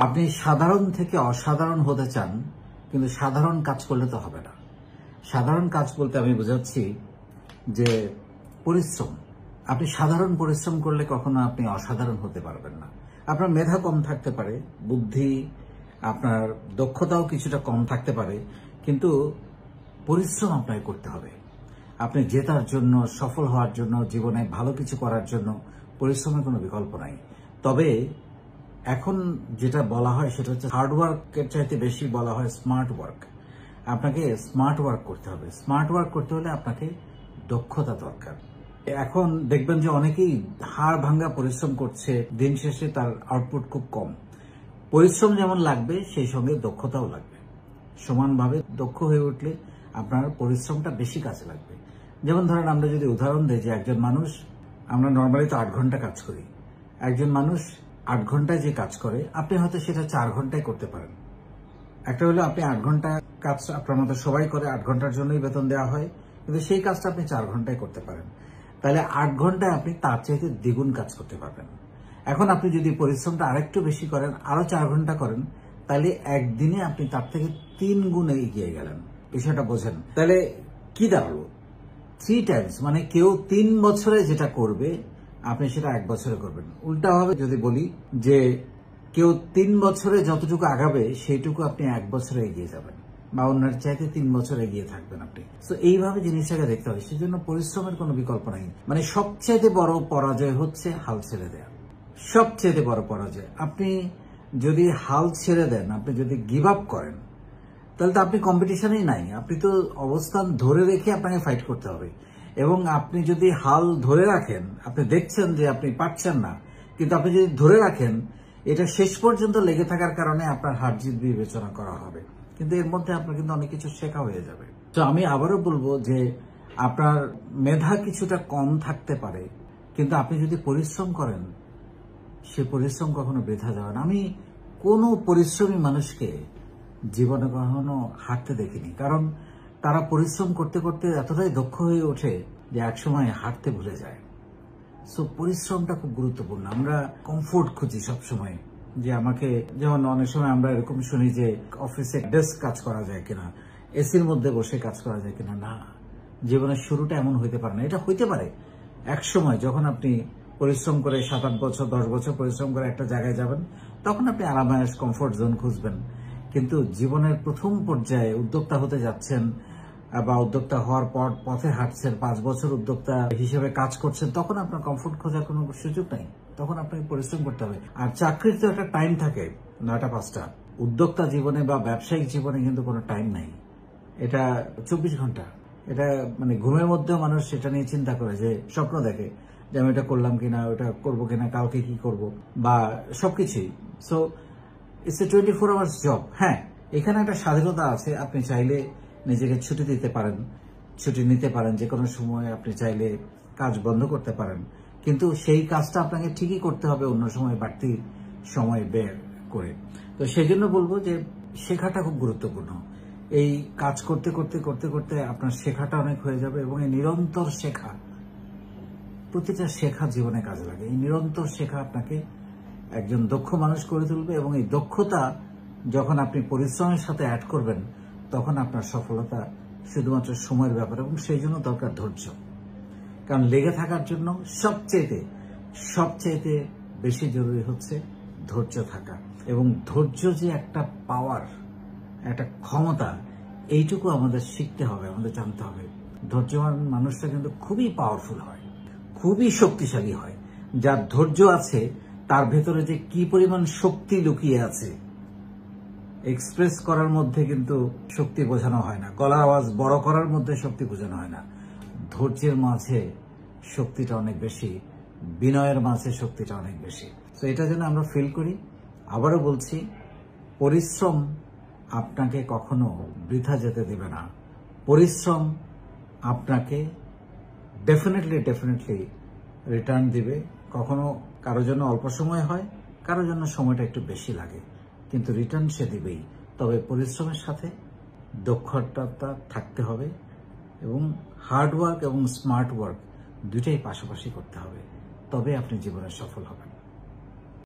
আপনি সাধারণ থেকে অসাধারণ হতে চান, কিন্তু সাধারণ কাজ করলে তো হবে না। সাধারণ কাজ বলতে আমি বোঝাচ্ছি যে পরিশ্রম। আপনি সাধারণ পরিশ্রম করলে কখনো আপনি অসাধারণ হতে পারবেন না। আপনার মেধা কম থাকতে পারে, বুদ্ধি, আপনার দক্ষতাও কিছুটা কম থাকতে পারে, কিন্তু পরিশ্রম আপনাকে করতে হবে। আপনি জেতার জন্য, সফল হওয়ার জন্য, জীবনে ভালো কিছু করার জন্য পরিশ্রমের কোনো বিকল্প নাই। তবে এখন যেটা বলা হয় সেটা হচ্ছে হার্ড ওয়ার্কের চাইতে বেশি বলা হয় স্মার্ট ওয়ার্ক। আপনাকে স্মার্ট ওয়ার্ক করতে হবে। স্মার্ট ওয়ার্ক করতে হলে আপনাকে দক্ষতা দরকার। এখন দেখবেন যে অনেকেই হাড় ভাঙ্গা পরিশ্রম করছে, দিন শেষে তার আউটপুট খুব কম। পরিশ্রম যেমন লাগবে, সেই সঙ্গে দক্ষতাও লাগবে। সমানভাবে দক্ষ হয়ে উঠলে আপনার পরিশ্রমটা বেশি কাজে লাগবে। যেমন ধরেন, আমরা যদি উদাহরণ দিই যে একজন মানুষ, আমরা নর্মালি তো 8 ঘন্টা কাজ করি। একজন মানুষ 8 ঘন্টায় যে কাজ করে, আপনি হয়তো সেটা 4 ঘন্টায় করতে পারেন। একটা হলো আপনি 8 ঘন্টা কাজ আপনার মতো সবাই করে, 8 ঘন্টার জন্যই বেতন দেওয়া হয়, কিন্তু সেই কাজটা আপনি 4 ঘন্টায় করতে পারেন। তাহলে 8 ঘন্টায় আপনি তার চাইতে দ্বিগুণ কাজ করতে পারবেন। এখন আপনি যদি পরিশ্রমটা আরেকটু বেশি করেন, আরো 4 ঘন্টা করেন, তাহলে একদিনে আপনি তার থেকে 3 গুণে এগিয়ে গেলেন। বিষয়টা বোঝেন? তাহলে কি দাঁড়ালো? 3 টাইমস, মানে কেউ 3 বছরে যেটা করবে আপনি সেটা 1 বছরে করবেন। উল্টাভাবে যদি বলি যে কেউ 3 বছরে যতটুকু আগাবে সেইটুকু আপনি 1 বছরে এগিয়ে যাবেন, বা অন্যের চাইতে 3 বছর এগিয়ে থাকবেন আপনি। তো এইভাবে জিনিসটাকে দেখতে হবে। সেজন্য পরিশ্রমের কোনো বিকল্প নাই। মানে সবচেয়ে বড় পরাজয় হচ্ছে হাল ছেড়ে দেওয়া। সবচেয়ে বড় পরাজয়। আপনি যদি হাল ছেড়ে দেন, আপনি যদি গিভ আপ করেন, তাহলে তো আপনি কম্পিটিশনেই নাই। আপনি তো অবস্থান ধরে রেখে আপনাকে ফাইট করতে হবে। এবং আপনি যদি হাল ধরে রাখেন, আপনি দেখছেন যে আপনি পারছেন না, কিন্তু আপনি যদি ধরে রাখেন, এটা শেষ পর্যন্ত লেগে থাকার কারণে আপনার হার জিত বিবেচনা করা হবে। কিন্তু এর মধ্যে আপনার কিন্তু অনেক কিছু শেখা হয়ে যাবে। তো আমি আবারও বলবো যে আপনার মেধা কিছুটা কম থাকতে পারে, কিন্তু আপনি যদি পরিশ্রম করেন, সে পরিশ্রম কখনো বৃথা যাবে না। আমি কোনো পরিশ্রমী মানুষকে জীবনে কখনো হাঁটতে দেখিনি, কারণ তারা পরিশ্রম করতে করতে এতটাই দক্ষ হয়ে ওঠে যে একসময় হাঁটতে ভুলে যায়। সো পরিশ্রমটা খুব গুরুত্বপূর্ণ। আমরা কমফোর্ট খুঁজি সবসময়, যে আমাকে, যেমন অনেক সময় আমরা এরকম শুনি যে অফিসে ডেস্ক কাজ করা যায় কিনা, এসির মধ্যে বসে কাজ করা যায় কিনা। না, জীবনের শুরুটা এমন হইতে পারে না। এটা হইতে পারে এক সময়, যখন আপনি পরিশ্রম করে 7-8 বছর 10 বছর পরিশ্রম করে একটা জায়গায় যাবেন, তখন আপনি আরামায়েশ কমফোর্ট জোন খুঁজবেন। কিন্তু জীবনের প্রথম পর্যায়ে উদ্যোক্তা হতে যাচ্ছেন, বা উদ্যোক্তা হওয়ার পর পথে হাঁটছেন, 5 বছর উদ্যোক্তা হিসেবে কাজ করছেন, তখন আপনার কমফোর্ট খোঁজার কোনো সুযোগ নাই। তখন আপনাকে পরিশ্রম করতে হবে। আর চাকরির তো একটা টাইম থাকে, 9টা-5টা। উদ্যোক্তা জীবনে বা ব্যবসায়িক জীবনে কিন্তু কোনো টাইম নাই। এটা 24 ঘন্টা। এটা মানে ঘুমের মধ্যেও মানুষ সেটা নিয়ে চিন্তা করে, যে স্বপ্ন দেখে যে আমি এটা করলাম কিনা, ওটা করবো কিনা, কালকে কি করব, বা সবকিছুই। So it's a 24 hours job. হ্যাঁ, এখানে একটা স্বাধীনতা আছে। আপনি চাইলে নিজেকে ছুটি দিতে পারেন, ছুটি নিতে পারেন, যে কোনো সময় আপনি চাইলে কাজ বন্ধ করতে পারেন, কিন্তু সেই কাজটা আপনাকে ঠিকই করতে হবে অন্য সময় বাড়তি সময় বের করে। তো সেই জন্য বলবো যে শেখাটা খুব গুরুত্বপূর্ণ। এই কাজ করতে করতে করতে করতে আপনার শেখাটা অনেক হয়ে যাবে, এবং এই নিরন্তর শেখা, প্রতিটা শেখা জীবনে কাজে লাগে। এই নিরন্তর শেখা আপনাকে একজন দক্ষ মানুষ করে তুলবে, এবং এই দক্ষতা যখন আপনি পরিশ্রমের সাথে অ্যাড করবেন, তখন আপনার সফলতা শুধুমাত্র সময়ের ব্যাপার, এবং সেই জন্য দরকার ধৈর্য। কারণ লেগে থাকার জন্য সবচেয়ে বেশি জরুরি হচ্ছে ধৈর্য থাকা। এবং ধৈর্য যে একটা পাওয়ার, একটা ক্ষমতা, এইটুকু আমাদের শিখতে হবে, আমাদের জানতে হবে। ধৈর্যবান মানুষটা কিন্তু খুবই পাওয়ারফুল হয়, খুবই শক্তিশালী হয়। যার ধৈর্য আছে, তার ভেতরে যে কি পরিমাণ শক্তি লুকিয়ে আছে, এক্সপ্রেস করার মধ্যে কিন্তু শক্তি বোঝানো হয় না, গলার আওয়াজ বড় করার মধ্যে শক্তি বোঝানো হয় না। ধৈর্যের মাঝে শক্তিটা অনেক বেশি, বিনয়ের মাঝে শক্তিটা অনেক বেশি। তো এটা যেন আমরা ফিল করি। আবারও বলছি, পরিশ্রম আপনাকে কখনো বৃথা যেতে দেবে না। পরিশ্রম আপনাকে ডেফিনেটলি রিটার্ন দিবে। কখনো কারোর জন্য অল্প সময় হয়, কারোর জন্য সময়টা একটু বেশি লাগে, কিন্তু রিটার্ন সে দিবেই। তবে পরিশ্রমের সাথে দক্ষতা থাকতে হবে, এবং হার্ড ওয়ার্ক এবং স্মার্ট ওয়ার্ক দুটাই পাশাপাশি করতে হবে। তবে আপনি জীবনে সফল হবেন।